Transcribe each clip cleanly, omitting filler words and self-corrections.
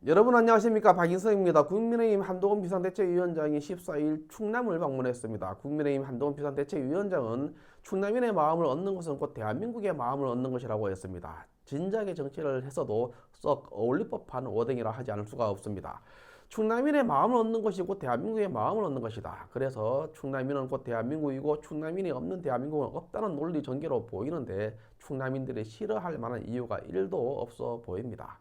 여러분 안녕하십니까, 박인성입니다. 국민의힘 한동훈 비상대책위원장이 14일 충남을 방문했습니다. 국민의힘 한동훈 비상대책위원장은 충남인의 마음을 얻는 것은 곧 대한민국의 마음을 얻는 것이라고 했습니다. 진작에 정치를 했어도 썩 어울릴 법한 워딩이라 하지 않을 수가 없습니다. 충남인의 마음을 얻는 것이 곧 대한민국의 마음을 얻는 것이다. 그래서 충남인은 곧 대한민국이고 충남인이 없는 대한민국은 없다는 논리 전개로 보이는데 충남인들이 싫어할 만한 이유가 1도 없어 보입니다.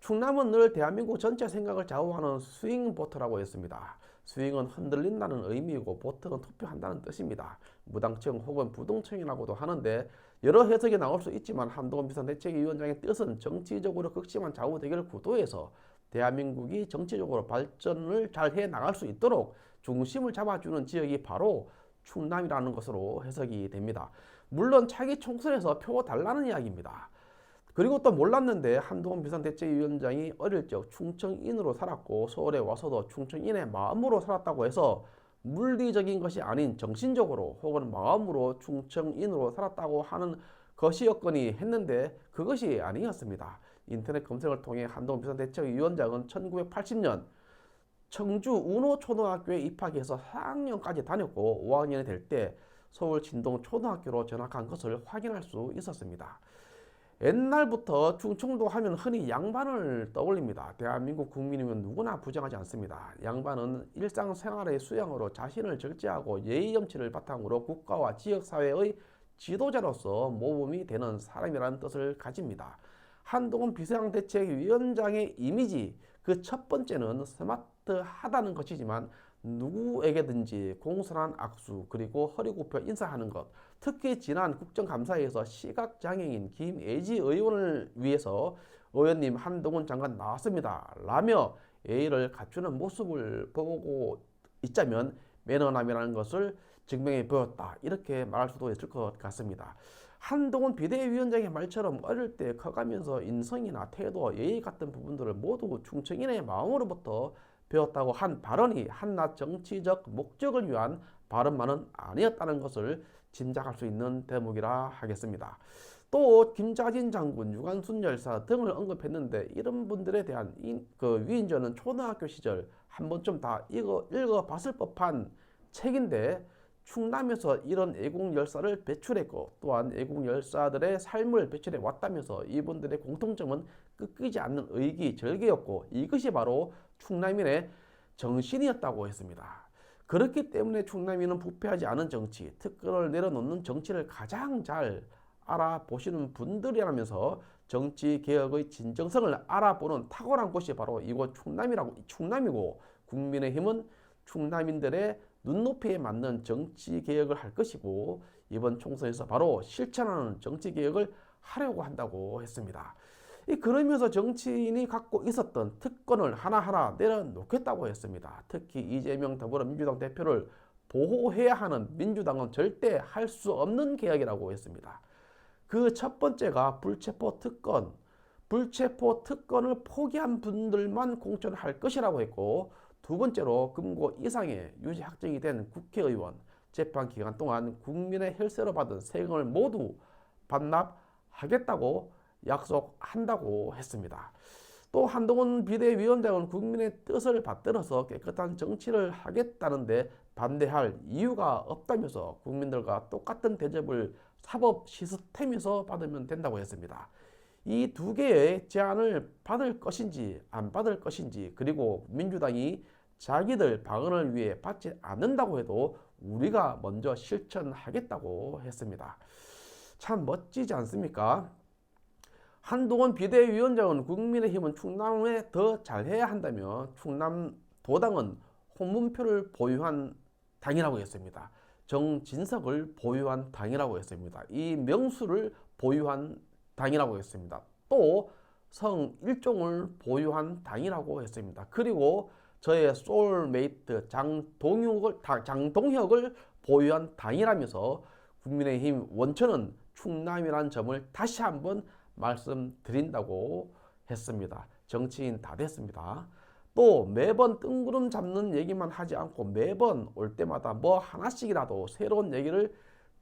충남은 늘 대한민국 전체 생각을 좌우하는 스윙 보트라고 했습니다. 스윙은 흔들린다는 의미이고 보트는 투표한다는 뜻입니다. 무당청 혹은 부동청이라고도 하는데 여러 해석이 나올 수 있지만 한동훈 비상대책위원장의 뜻은 정치적으로 극심한 좌우대결 구도에서 대한민국이 정치적으로 발전을 잘 해나갈 수 있도록 중심을 잡아주는 지역이 바로 충남이라는 것으로 해석이 됩니다. 물론 차기 총선에서 표 달라는 이야기입니다. 그리고 또 몰랐는데 한동훈 비상대책위원장이 어릴 적 충청인으로 살았고 서울에 와서도 충청인의 마음으로 살았다고 해서 물리적인 것이 아닌 정신적으로 혹은 마음으로 충청인으로 살았다고 하는 것이었거니 했는데 그것이 아니었습니다. 인터넷 검색을 통해 한동훈 비상대책위원장은 1980년 청주 운호초등학교에 입학해서 4학년까지 다녔고 5학년이 될 때 서울 진동 초등학교로 전학한 것을 확인할 수 있었습니다. 옛날부터 충청도 하면 흔히 양반을 떠올립니다. 대한민국 국민이면 누구나 부정하지 않습니다. 양반은 일상생활의 수양으로 자신을 절제하고 예의 염치를 바탕으로 국가와 지역사회의 지도자로서 모범이 되는 사람이라는 뜻을 가집니다. 한동훈 비상대책위원장의 이미지 그 첫 번째는 스마트하다는 것이지만 누구에게든지 공손한 악수 그리고 허리 굽혀 인사하는 것, 특히 지난 국정감사에서 시각장애인 김예지 의원을 위해서 의원님 한동훈 장관 나왔습니다 라며 예의를 갖추는 모습을 보고 있자면 매너남이라는 것을 증명해 보였다, 이렇게 말할 수도 있을 것 같습니다. 한동훈 비대위원장의 말처럼 어릴 때 커가면서 인성이나 태도, 예의 같은 부분들을 모두 충청인의 마음으로부터 배웠다고 한 발언이 한낱 정치적 목적을 위한 발언만은 아니었다는 것을 짐작할 수 있는 대목이라 하겠습니다. 또 김자진 장군, 유관순 열사 등을 언급했는데 이런 분들에 대한 위인전은 초등학교 시절 한 번쯤 다 읽어봤을 법한 책인데 충남에서 이런 애국 열사를 배출했고 또한 애국 열사들의 삶을 배출해 왔다면서 이분들의 공통점은 꺾이지 않는 의기, 절개였고 이것이 바로 충남인의 정신이었다고 했습니다. 그렇기 때문에 충남인은 부패하지 않은 정치, 특권을 내려놓는 정치를 가장 잘 알아보시는 분들이라면서 정치 개혁의 진정성을 알아보는 탁월한 곳이 바로 이곳 충남이고 국민의힘은 충남인들의 눈높이에 맞는 정치 개혁을 할 것이고 이번 총선에서 바로 실천하는 정치 개혁을 하려고 한다고 했습니다. 그러면서 정치인이 갖고 있었던 특권을 하나하나 내려놓겠다고 했습니다. 특히 이재명 더불어민주당 대표를 보호해야 하는 민주당은 절대 할 수 없는 개혁이라고 했습니다. 그 첫 번째가 불체포 특권, 불체포 특권을 포기한 분들만 공천할 것이라고 했고 두 번째로 금고 이상의 유죄 확정이 된 국회의원 재판 기간 동안 국민의 혈세로 받은 세금을 모두 반납하겠다고 약속한다고 했습니다. 또 한동훈 비대위원장은 국민의 뜻을 받들어서 깨끗한 정치를 하겠다는데 반대할 이유가 없다면서 국민들과 똑같은 대접을 사법 시스템에서 받으면 된다고 했습니다. 이 두 개의 제안을 받을 것인지 안 받을 것인지 그리고 민주당이 자기들 방어를 위해 받지 않는다고 해도 우리가 먼저 실천하겠다고 했습니다. 참 멋지지 않습니까? 한동훈 비대위원장은 국민의힘은 충남에 더 잘해야 한다며 충남 도당은 홍문표를 보유한 당이라고 했습니다. 정진석을 보유한 당이라고 했습니다. 이 명수를 보유한 당이라고 했습니다. 또 성일종을 보유한 당이라고 했습니다. 그리고 저의 소울메이트 장동혁을 보유한 당이라면서 국민의힘 원천은 충남이라는 점을 다시 한번 말씀드린다고 했습니다. 정치인 다 됐습니다. 또 매번 뜬구름 잡는 얘기만 하지 않고 매번 올 때마다 뭐 하나씩이라도 새로운 얘기를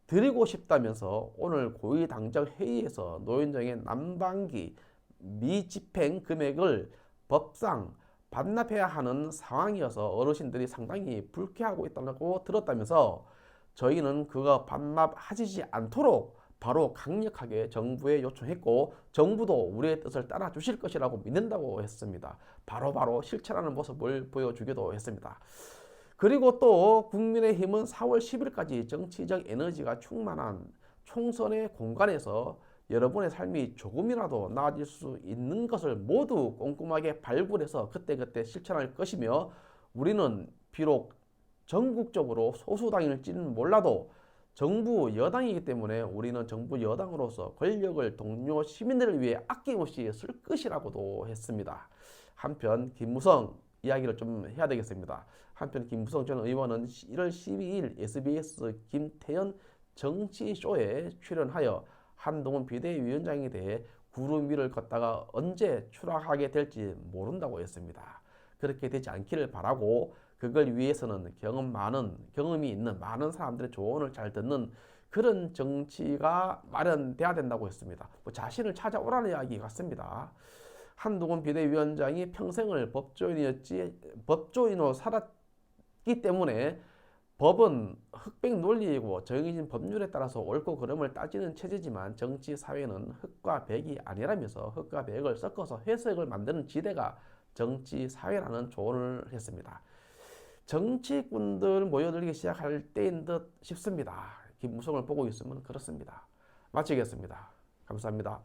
드리고 싶다면서 오늘 고위당정 회의에서 노현정의 난방기 미집행 금액을 법상 반납해야 하는 상황이어서 어르신들이 상당히 불쾌하고 있다고 들었다면서 저희는 그거 반납하시지 않도록 바로 강력하게 정부에 요청했고 정부도 우리의 뜻을 따라 주실 것이라고 믿는다고 했습니다. 바로바로 실천하는 모습을 보여주기도 했습니다. 그리고 또 국민의힘은 4월 10일까지 정치적 에너지가 충만한 총선의 공간에서 여러분의 삶이 조금이라도 나아질 수 있는 것을 모두 꼼꼼하게 발굴해서 그때그때 실천할 것이며 우리는 비록 전국적으로 소수당일지는 몰라도 정부 여당이기 때문에 우리는 정부 여당으로서 권력을 동료 시민들을 위해 아낌없이 쓸 것이라고도 했습니다. 한편 김무성 이야기를 좀 해야 되겠습니다. 한편 김무성 전 의원은 1월 12일 SBS 김태현 정치쇼에 출연하여 한동훈 비대위원장에 대해 구름 위를 걷다가 언제 추락하게 될지 모른다고 했습니다. 그렇게 되지 않기를 바라고 그걸 위해서는 경험이 있는 많은 사람들의 조언을 잘 듣는 그런 정치가 마련돼야 된다고 했습니다. 뭐 자신을 찾아오라는 이야기 같습니다. 한동훈 비대위원장이 평생을 법조인으로 살았기 때문에 법은 흑백 논리이고 정해진 법률에 따라서 옳고 그름을 따지는 체제지만 정치 사회는 흑과 백이 아니라면서 흑과 백을 섞어서 해석을 만드는 지대가 정치 사회라는 조언을 했습니다. 정치꾼들 모여들기 시작할 때인 듯 싶습니다. 김무성을 보고 있으면 그렇습니다. 마치겠습니다. 감사합니다.